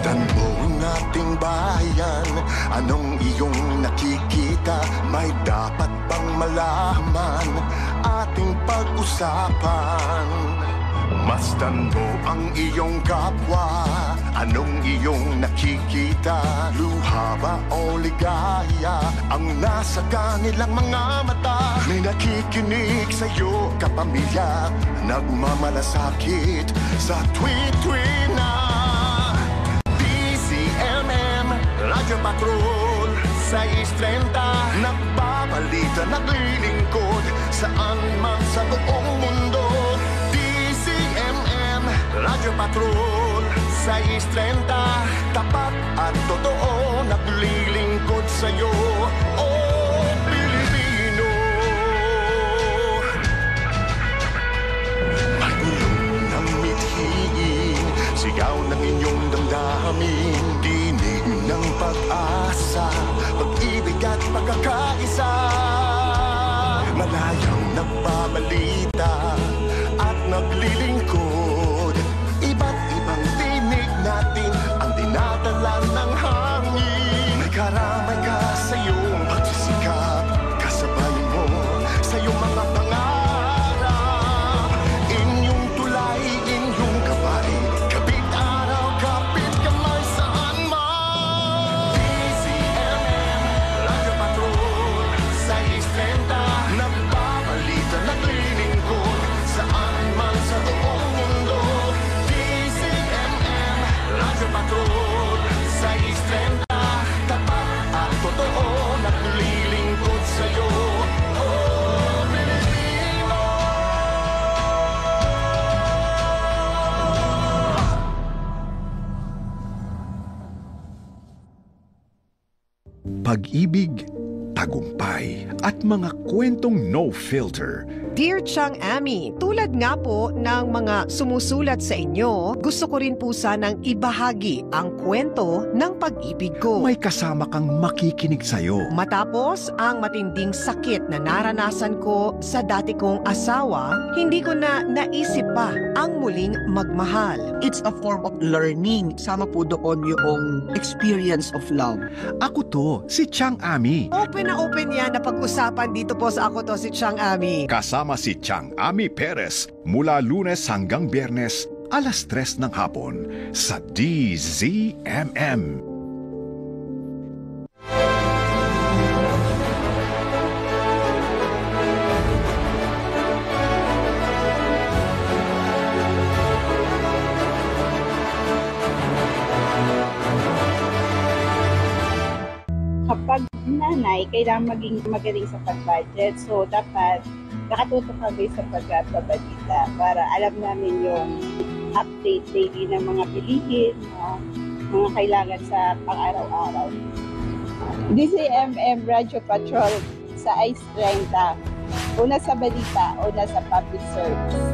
Masdan mo ang ating bayan, anong iyong nakikita? May dapat bang malaman ating pag-usapan? Masdan mo ang iyong kapwa, anong iyong nakikita? Luha ba o ligaya ang nasa kanilang mga mata? May nakikinig sa'yo, kapamilya, nagmamalasakit sa tweet-tweet na DZMM Radyo Patrol 630, nagbabalita, naglilingkod saan man sa buong mundo. DZMM Radyo Patrol 630, tapat at totoo, naglilingkod sa'yo, oh Pilipino. Magulong ng mithiin, sigaw ng inyong damdamin, dinig ng pag-asa, pag-ibig at pagkakaisa. Malayang nagbabalita at naglilingkod, iba't ibang tinig natin ang dinadala ng hangin. May karamay ka sa iyong pagsisikap, kasabay mo sa iyong mga pangarap. Inyong tulay, inyong kabay, kapit araw, kapit kamay saan man. DZMM Radyo Patrol 630, nagbabalita, naglilingkod saan man sa buong mundo. DZMM Radyo Patrol 630, tapat at totoo, naglilingkod sa'yo, oh Pilipino. Pag-ibig, tagumpay, at mga kwentong no filter. Dear Chang Ami, tulad nga po ng mga sumusulat sa inyo, gusto ko rin po sanang ibahagi ang kwento ng pag-ibig ko. May kasama kang makikinig sa'yo. Matapos ang matinding sakit na naranasan ko sa dati kong asawa, hindi ko na naisip pa ang muling magmahal. It's a form of learning. Sama po doon yung experience of love. Ako to, si Chang Ami. Open na open yan na pag-usapan dito po sa Ako To Si Chang Ami. Kasama si Chang Ami Perez mula Lunes hanggang Biyernes, alas 3 ng hapon sa DZMM. Kapag nanay, kailangan maging magaling sa pag-budget. So, dapat nakatutok kami sa pagbabalita para alam namin yung update daily ng mga bilihin, mga kailangan sa pang-araw-araw. DZMM Radyo Patrol sa Ice 30. Una sa balita, una sa public service.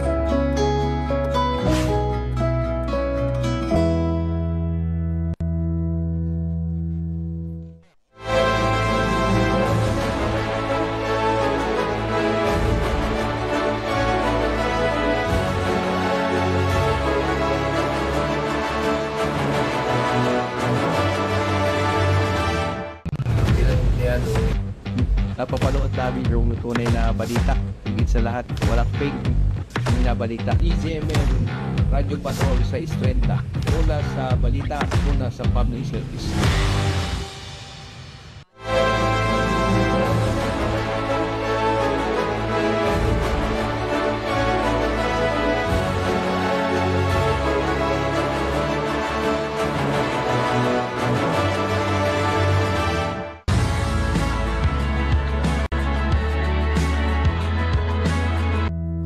Napapanood namin yung tunay na balita. Higit sa lahat, walang fake na balita. DZMM Radyo Patrol sa 630. Una sa balita, una sa public service.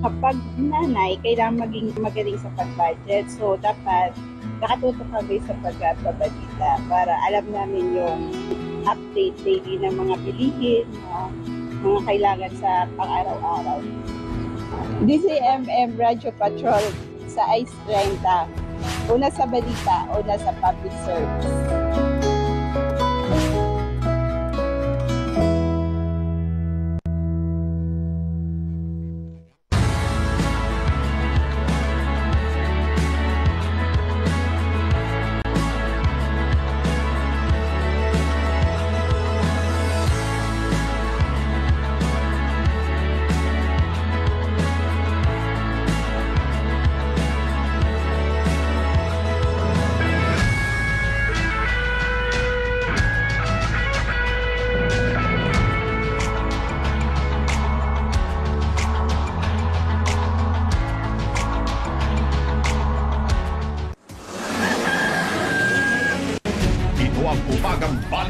Kapag nanay, kailangan maging magaling sa pag-budget. So, dapat nakatutok kami sa pagbabalita para alam namin yung update daily ng mga bilihin, mga kailangan sa pang-araw-araw. DZMM Radyo Patrol sa Ice 30. Una sa balita, una sa public service.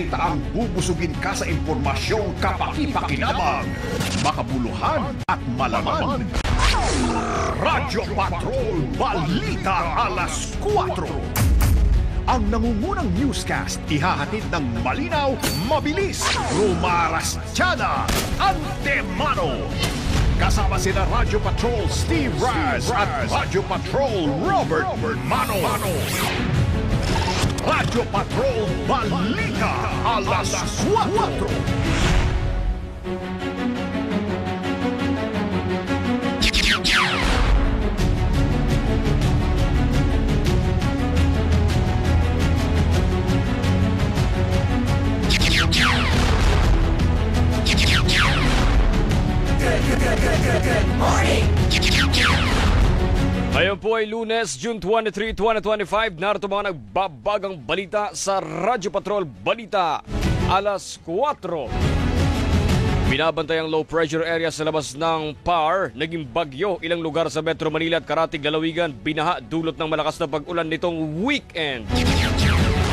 balitaang bubusugin ka sa impormasyong kapaki-pakinabang, makabuluhan at malaman. Radyo Patrol Balita Alas 4. Ang nangungunang newscast ihahatid ng malinaw, mabilis, rumarastyada, antemano. Kasama sina Radyo Patrol Steve Raz at Radyo Patrol Robert Mano. Radyo Patrol Balita Alas 4. Ngayon po ay Lunes, June 23, 2025. Narito mga nagbabagang balita sa Radyo Patrol Balita Alas 4. Binabantay ang low pressure area sa labas ng PAR. Naging bagyo ilang lugar sa Metro Manila at Karatig Lalawigan. Binaha dulot ng malakas na pag-ulan nitong weekend.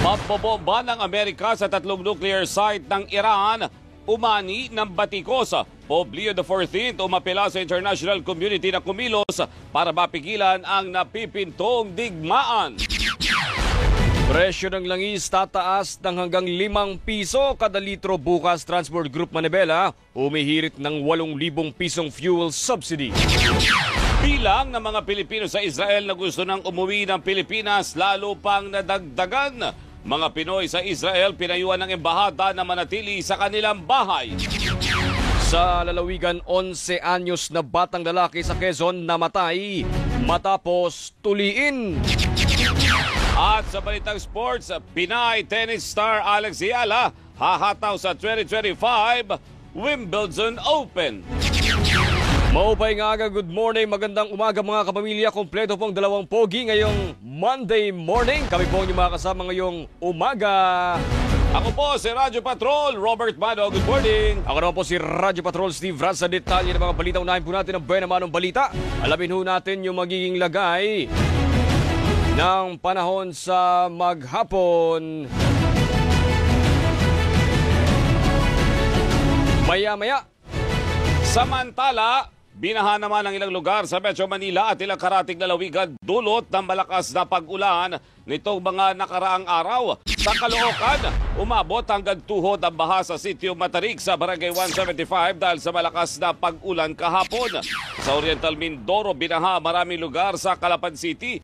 Magbobomba ng Amerika sa 3 nuclear site ng Iran. Umani ng batikos. Pope Leo XIV umapela sa international community na kumilos para mapigilan ang napipintong digmaan. Presyo ng langis tataas ng hanggang 5 piso kada litro bukas. Transport Group Manibela umihirit ng 8,000 pisong fuel subsidy. Bilang ng mga Pilipino sa Israel na gusto nang umuwi ng Pilipinas lalo pang nadagdagan. Mga Pinoy sa Israel pinayuhan ng embahada na manatili sa kanilang bahay. Sa lalawigan, 11 anyos na batang lalaki sa Quezon namatay matapos tuliin. At sa balitang sports, Pinay tennis star Alex Ayala hahataw sa 2025 Wimbledon Open. Maupay nga aga, good morning, magandang umaga mga kapamilya. Kompleto pong 2 pogi ngayong Monday morning. Kami po ang inyong mga kasama ngayong umaga. Ako po si Radyo Patrol, Robert Mano, good morning. Ako naman po si Radyo Patrol, Steve Raz. Sa detalye ng mga balita, unahin po natin ang buena manong balita. Alamin ho natin yung magiging lagay ng panahon sa maghapon. Maya-maya. Samantala, binaha naman ang ilang lugar sa Metro Manila at ilang Karatig Lalawigan dulot ng malakas na pag-ulan nitong mga nakaraang araw. Sa Caloocan, umabot hanggang tuhod ang baha sa sitio Matarik sa Barangay 175 dahil sa malakas na pag-ulan kahapon. Sa Oriental Mindoro, binaha maraming lugar sa Calapan City